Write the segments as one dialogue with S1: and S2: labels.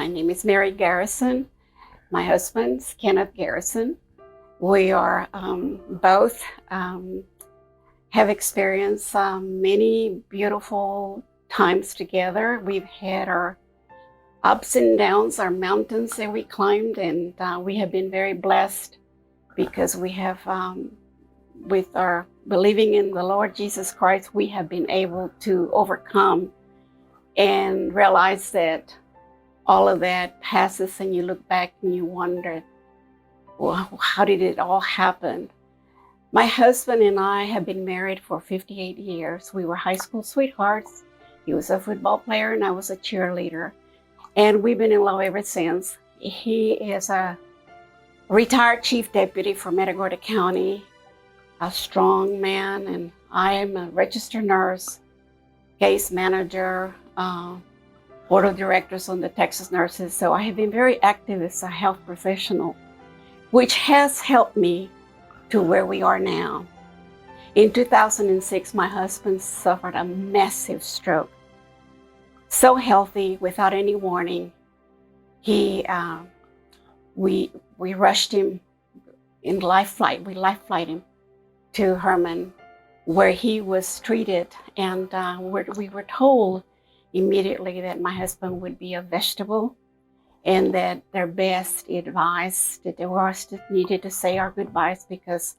S1: My name is Mary Garison. My husband's Kenneth Garison. We are both have experienced many beautiful times together. We've had our ups and downs, our mountains that we climbed, and we have been very blessed because we have, with our believing in the Lord Jesus Christ, we have been able to overcome and realize that all of that passes, and you look back and you wonder, well, how did it all happen? My husband and I have been married for 58 years. We were high school sweethearts. He was a football player and I was a cheerleader. And we've been in love ever since. He is a retired chief deputy for Matagorda County, a strong man, and I am a registered nurse, case manager, board of directors on the Texas Nurses. So I have been very active as a health professional, which has helped me to where we are now. In 2006, my husband suffered a massive stroke. So healthy, without any warning. We rushed him in life flight. We life flight him to Herman, where he was treated, and we were told immediately that my husband would be a vegetable, and that their best advice that they needed to say our goodbyes because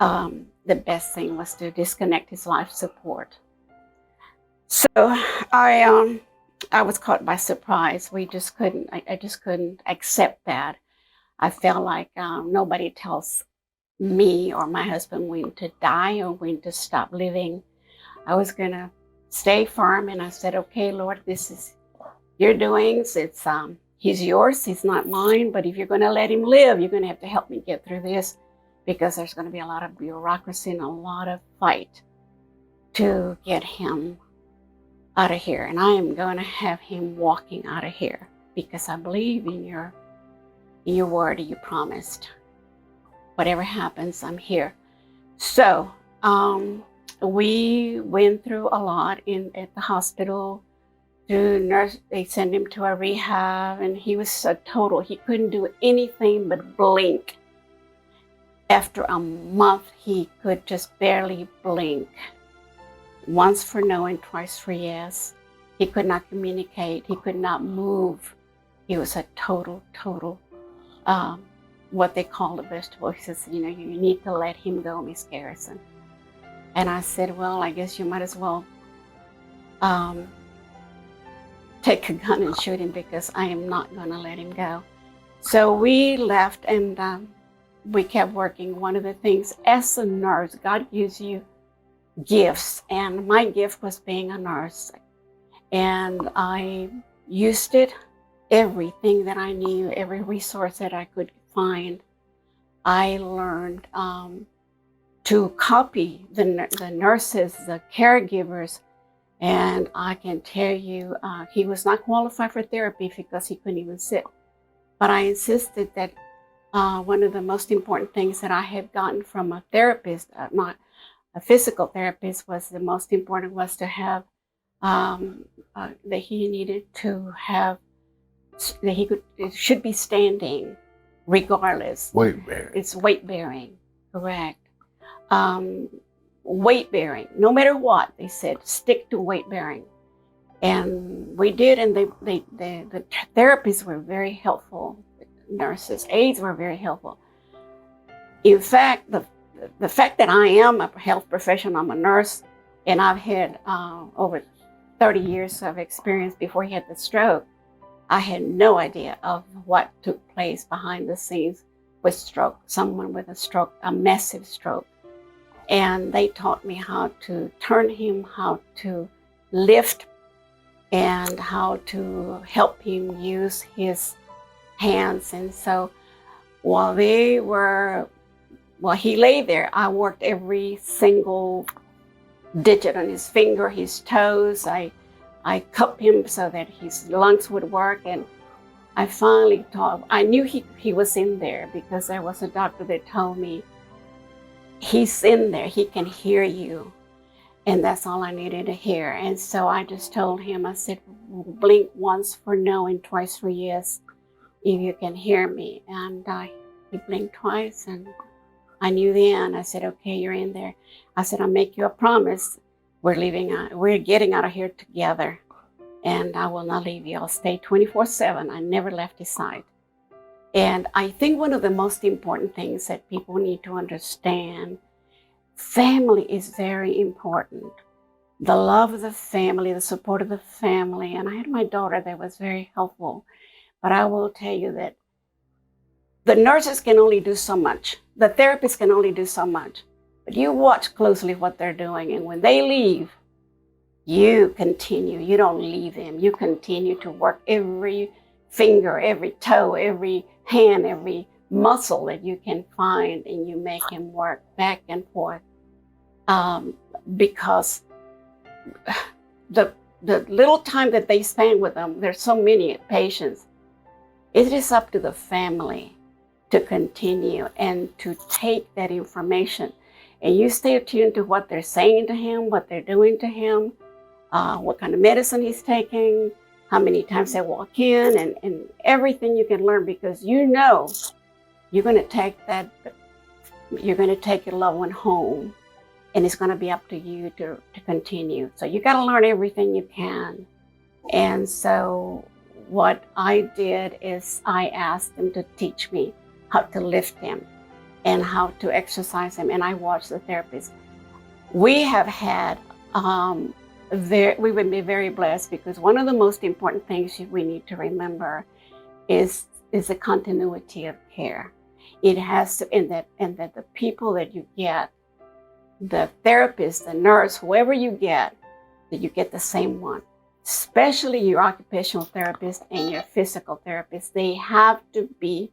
S1: the best thing was to disconnect his life support. So I was caught by surprise. I just couldn't accept that. I felt like nobody tells me or my husband when to die or when to stop living. I was gonna stay firm, and I said, okay, Lord, this is your doings. It's he's yours, he's not mine, but if you're gonna let him live, you're gonna have to help me get through this, because there's gonna be a lot of bureaucracy and a lot of fight to get him out of here. And I am gonna have him walking out of here because I believe in your word you promised. Whatever happens, I'm here. So we went through a lot at the hospital. Through nurse, they sent him to a rehab, and he was a total. He couldn't do anything but blink. After a month, he could just barely blink. Once for no and twice for yes. He could not communicate. He could not move. He was a total, what they call a vegetable. He says, you need to let him go, Miss Garison. And I said, well, I guess you might as well take a gun and shoot him, because I am not going to let him go. So we left, and we kept working. One of the things, as a nurse, God gives you gifts, and my gift was being a nurse. And I used it, everything that I knew, every resource that I could find. I learned to copy the nurses, the caregivers, and I can tell you, he was not qualified for therapy because he couldn't even sit. But I insisted that one of the most important things that I had gotten from a therapist, not a physical therapist, was the most important was to have, that he needed to have, that it should be standing regardless.
S2: Weight bearing.
S1: It's weight bearing, correct. Weight bearing, no matter what, they said, stick to weight bearing. And we did, and the therapists were very helpful. Nurses, aides were very helpful. In fact, the fact that I am a health professional, I'm a nurse, and I've had over 30 years of experience before he had the stroke, I had no idea of what took place behind the scenes with stroke, someone with a stroke, a massive stroke. And they taught me how to turn him, how to lift, and how to help him use his hands. And so while he lay there, I worked every single digit on his finger, his toes. I cupped him so that his lungs would work. And I finally I knew he was in there because there was a doctor that told me, he's in there, he can hear you. And that's all I needed to hear. And so I just told him, I said, blink once for no and twice for yes, if you can hear me. And he blinked twice, and I knew the end. I said, okay, you're in there. I said, I'll make you a promise. We're getting out of here together, and I will not leave you. I'll stay 24/7. I never left his side. And I think one of the most important things that people need to understand, family is very important. The love of the family, the support of the family. And I had my daughter that was very helpful. But I will tell you that the nurses can only do so much. The therapists can only do so much. But you watch closely what they're doing. And when they leave, you continue. You don't leave them. You continue to work every finger, every toe, every hand, every muscle that you can find, and you make him work back and forth. Because the little time that they spend with them, there's so many patients, it is up to the family to continue and to take that information. And you stay attuned to what they're saying to him, what they're doing to him, what kind of medicine he's taking, how many times they walk in, and everything you can learn, because you know you're going to take your loved one home, and it's going to be up to you to continue. So you got to learn everything you can. And so what I did is I asked them to teach me how to lift him and how to exercise him. And I watched the therapist. We have had, we would be very blessed, because one of the most important things we need to remember is the continuity of care. It has to, and that the people that you get, the therapist, the nurse, whoever you get, that you get the same one. Especially your occupational therapist and your physical therapist. They have to be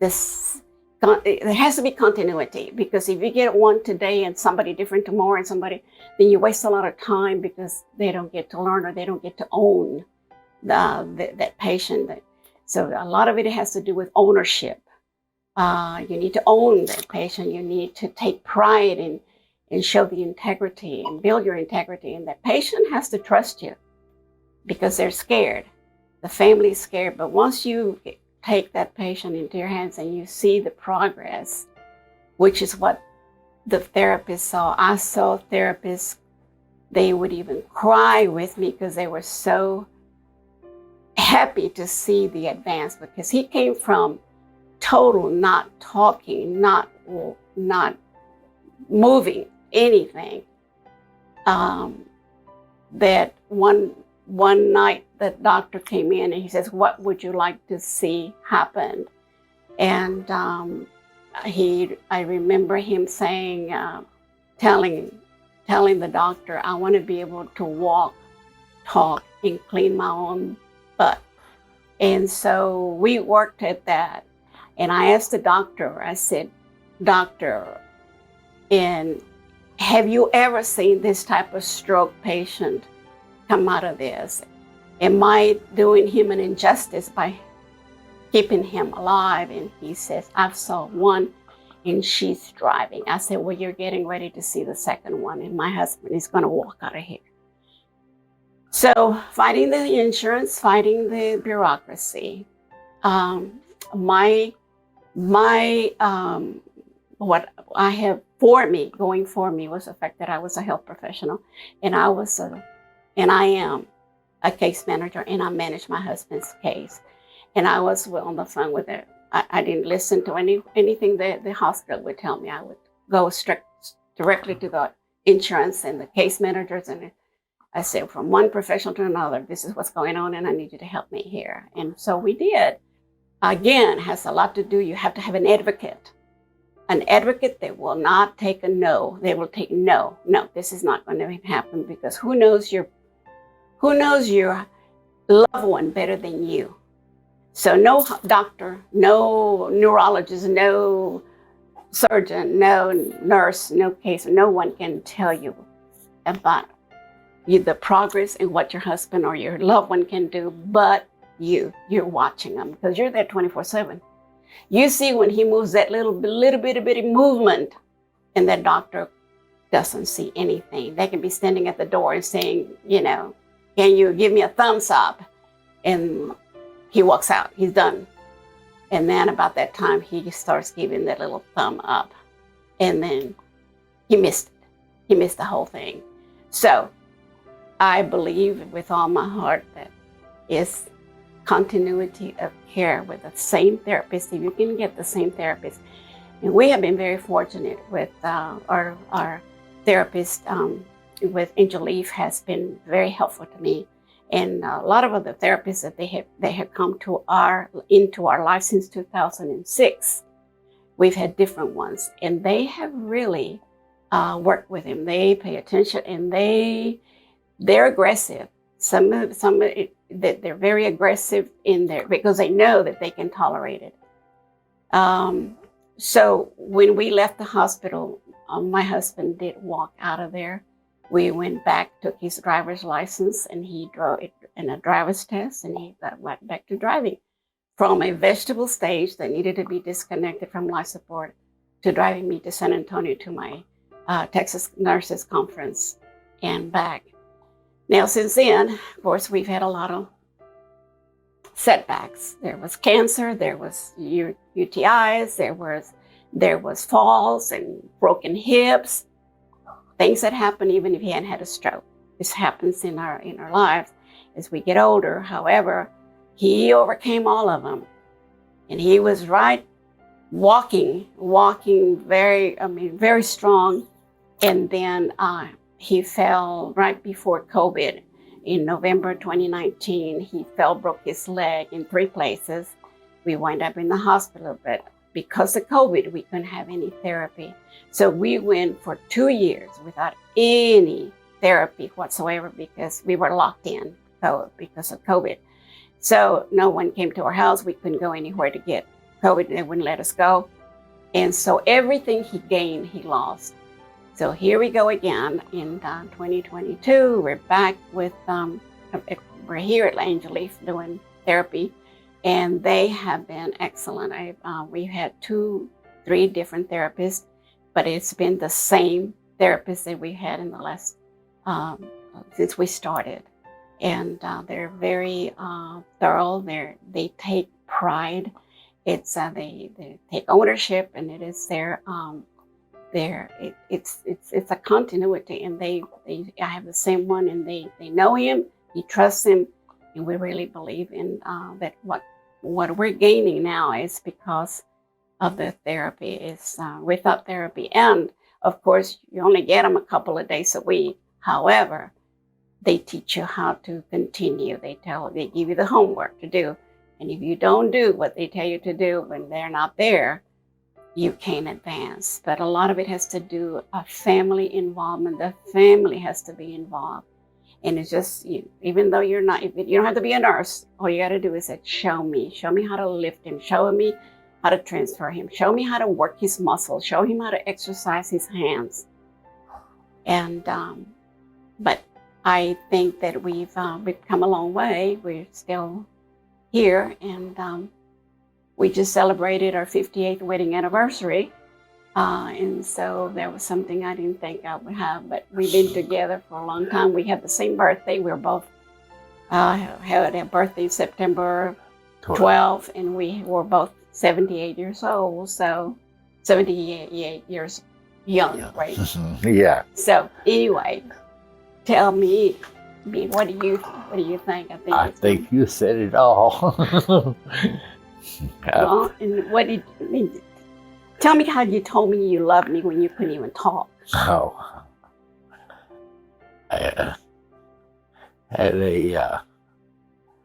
S1: this, there has to be continuity, because if you get one today and somebody different tomorrow and somebody, then you waste a lot of time, because they don't get to learn, or they don't get to own that patient. So a lot of it has to do with ownership. You need to own that patient. You need to take pride in and show the integrity and build your integrity. And that patient has to trust you, because they're scared. The family's scared. But once you take that patient into your hands and you see the progress, which is what the therapist saw. I saw therapists, they would even cry with me because they were so happy to see the advance, because he came from total not talking, not moving anything. That one night the doctor came in and he says, "What would you like to see happen?" And I remember him saying, telling the doctor, "I want to be able to walk, talk, and clean my own butt." And so we worked at that. And I asked the doctor, I said, "Doctor, and have you ever seen this type of stroke patient come out of this? Am I doing him an injustice by keeping him alive?" And he says, "I've saw one and she's driving." I said, "Well, you're getting ready to see the second one, and my husband is going to walk out of here." So fighting the insurance, fighting the bureaucracy. What I have going for me was the fact that I was a health professional, and I am a case manager, and I manage my husband's case. And I was on the phone with it. I didn't listen to anything that the hospital would tell me. I would go directly to the insurance and the case managers, and I said, from one professional to another, "This is what's going on, and I need you to help me here." And so we did. Again, has a lot to do. You have to have an advocate that will not take a no. They will take no. This is not going to happen, because who knows your loved one better than you? So no doctor, no neurologist, no surgeon, no nurse, no case, no one can tell you about the progress and what your husband or your loved one can do, but you're watching them, because you're there 24/7. You see when he moves that little bitty movement, and that doctor doesn't see anything. They can be standing at the door and saying, can you give me a thumbs up? And he walks out, he's done. And then about that time, he starts giving that little thumb up. And then he missed it. He missed the whole thing. So I believe with all my heart that it's continuity of care with the same therapist. If you can get the same therapist. And we have been very fortunate with our therapist with Angel Leaf has been very helpful to me. And a lot of other therapists that they have come into our life since 2006. We've had different ones, and they have really worked with him. They pay attention, and they're aggressive. They're very aggressive in there because they know that they can tolerate it. So when we left the hospital, my husband did walk out of there. We went back, took his driver's license, and he drove it in a driver's test, and he went back to driving from a vegetable stage that needed to be disconnected from life support to driving me to San Antonio to my Texas Nurses Conference and back. Now, since then, of course, we've had a lot of setbacks. There was cancer, there was UTIs, there was falls and broken hips, things that happen even if he hadn't had a stroke. This happens in our lives as we get older. However, he overcame all of them, and he was walking very strong. And then he fell right before COVID. In November 2019, he broke his leg in 3 places. We wound up in the hospital, but because of COVID, we couldn't have any therapy. So we went for 2 years without any therapy whatsoever because we were locked in because of COVID. So no one came to our house. We couldn't go anywhere to get COVID. They wouldn't let us go. And so everything he gained, he lost. So here we go again in 2022. We're back with, we're here at Angel Leaf doing therapy, and they have been excellent. We've had 2-3 different therapists, but it's been the same therapist that we had in the last, since we started. And they're very thorough. They take pride. It's they take ownership, and it is it's a continuity, and I have the same one, and they know him, he trusts him, and we really believe in that what we're gaining now is because of the therapy. Is without therapy, and of course you only get them a couple of days a week. However, they teach you how to continue. They give you the homework to do, and if you don't do what they tell you to do when they're not there, you can't advance. But a lot of it has to do a family involvement. The family has to be involved. And it's just, even though you don't have to be a nurse, all you got to do is say, show me how to lift him, show me how to transfer him, show me how to work his muscles, show him how to exercise his hands. And, but I think that we've come a long way. We're still here, and we just celebrated our 58th wedding anniversary. And so that was something I didn't think I would have, but we've been together for a long time. We had the same birthday. We were both had a birthday September 12th, and we were both 78 years old. So 78 years young, yeah. Right?
S2: Yeah.
S1: So anyway, tell me, what do you think?
S2: I think you said it all.
S1: Well, and tell me how you told me you loved me when you couldn't even talk.
S2: Oh, I had a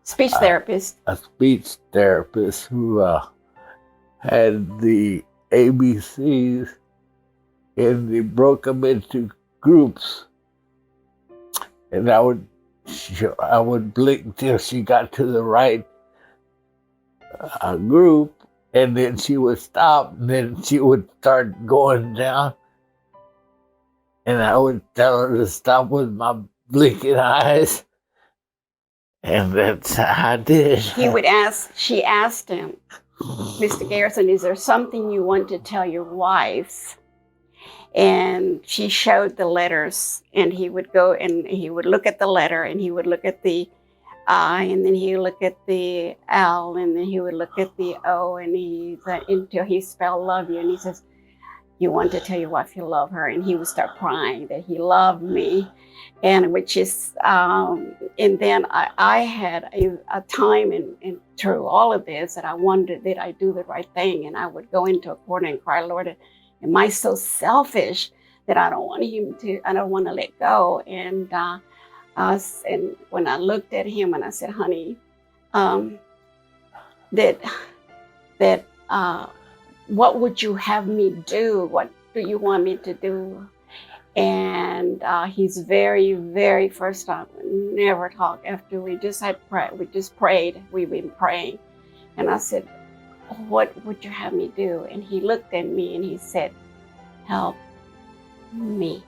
S1: speech therapist.
S2: A speech therapist who had the ABCs, and they broke them into groups, and I would blink till she got to the right group, and then she would stop, and then she would start going down, and I would tell her to stop with my blinking eyes, and that's how I did.
S1: She asked him, Mr. Garison, is there something you want to tell your wife? And she showed the letters, and he would go and he would look at the letter, and he would look at the I, and then he would look at the L, and then he would look at the O, and until he spelled love you, and he says, you want to tell your wife you love her, and he would start crying that he loved me, and which is, and then I had a time in through all of this that I wondered, did I do the right thing? And I would go into a corner and cry, Lord, am I so selfish that I don't want to let go? And when I looked at him and I said, honey, um, that that what would you have me do? What do you want me to do? And he's very, very first time, never talked after we just prayed. We've been praying. And I said, what would you have me do? And he looked at me and he said, help me.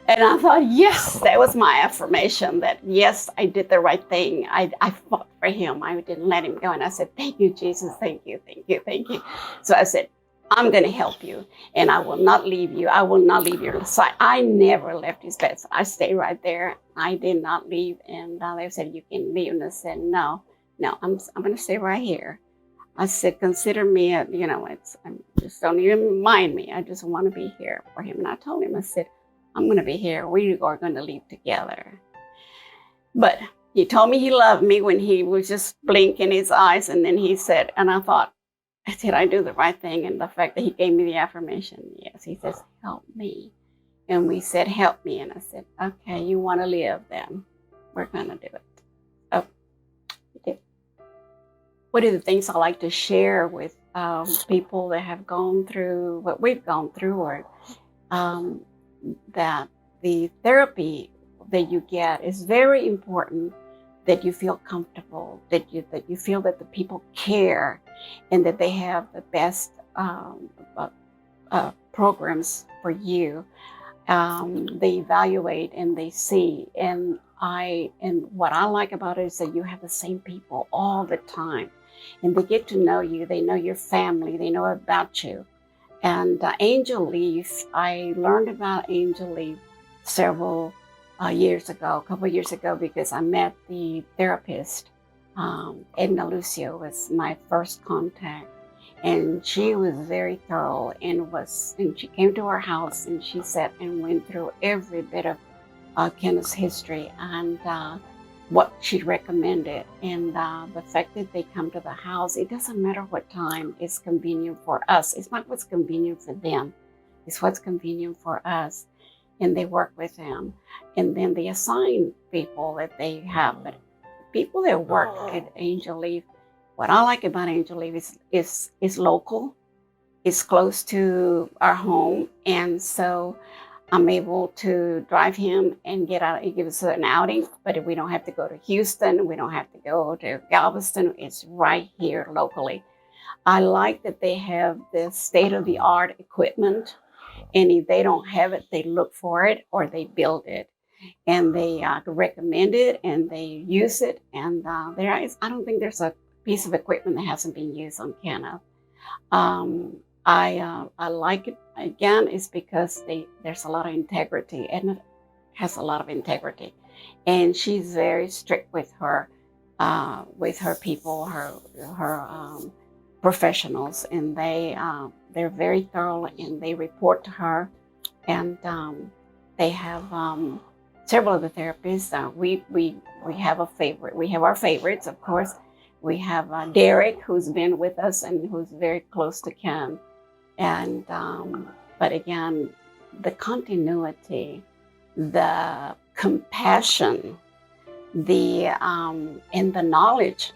S1: And I thought, yes, that was my affirmation that, yes, I did the right thing. I fought for him. I didn't let him go. And I said, thank you, Jesus. Thank you, thank you, thank you. So I said, I'm going to help you, and I will not leave you. I will not leave your side. I never left his bed. I stayed right there. I did not leave. And they said, you can leave. And I said, no, I'm going to stay right here. I said, consider me, just don't even mind me. I just want to be here for him. And I told him, I said, I'm going to be here. We are going to leave together. But he told me he loved me when he was just blinking his eyes. And then he said, and I thought, did I do the right thing? And the fact that he gave me the affirmation, yes, he says, help me. And we said, help me. And I said, okay, you want to live then. We're going to do it. Oh, okay. One of the things I like to share with people that have gone through what we've gone through, or that the therapy that you get is very important, that you feel comfortable, that you feel that the people care, and that they have the best programs for you. They evaluate and they see, and what I like about it is that you have the same people all the time, and they get to know you. They know your family. They know about you. And Angel Leaf, I learned about Angel Leaf several years ago, a couple of years ago, because I met the therapist. Edna Lucio was my first contact, and she was very thorough, and she came to our house, and she sat and went through every bit of Kenneth's history and what she recommended. And the fact that they come to the house, it doesn't matter what time is convenient for us. It's not what's convenient for them. It's what's convenient for us. And they work with them. And then they assign people that they have. But people that work at Angel Leaf, what I like about Angel Leaf is local. It's close to our home. And so I'm able to drive him and get out. It gives us an outing, but we don't have to go to Houston. We don't have to go to Galveston. It's right here locally. I like that they have the state-of-the-art equipment, and if they don't have it, they look for it or they build it, and they recommend it and they use it. And I don't think there's a piece of equipment that hasn't been used on Kenneth. I like it. Again, it's because there's a lot of integrity, and it has a lot of integrity, and she's very strict with her people, her professionals, and they're very thorough, and they report to her, and they have several of the therapists. We have a favorite. We have our favorites, of course. We have Derek, who's been with us and who's very close to Ken. And but again, the continuity, the compassion, and the knowledge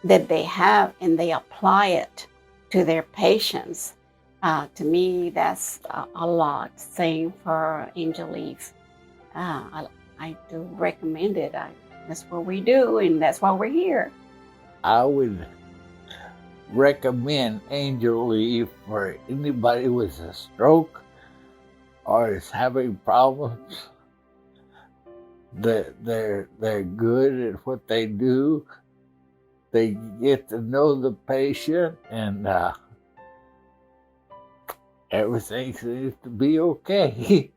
S1: that they have, and they apply it to their patients. To me, that's a lot. Same for Angel Leaf. I do recommend it. That's what we do, and that's why we're here.
S2: I would recommend Angel Leaf for anybody with a stroke or is having problems. They're good at what they do. They get to know the patient, and everything seems to be okay.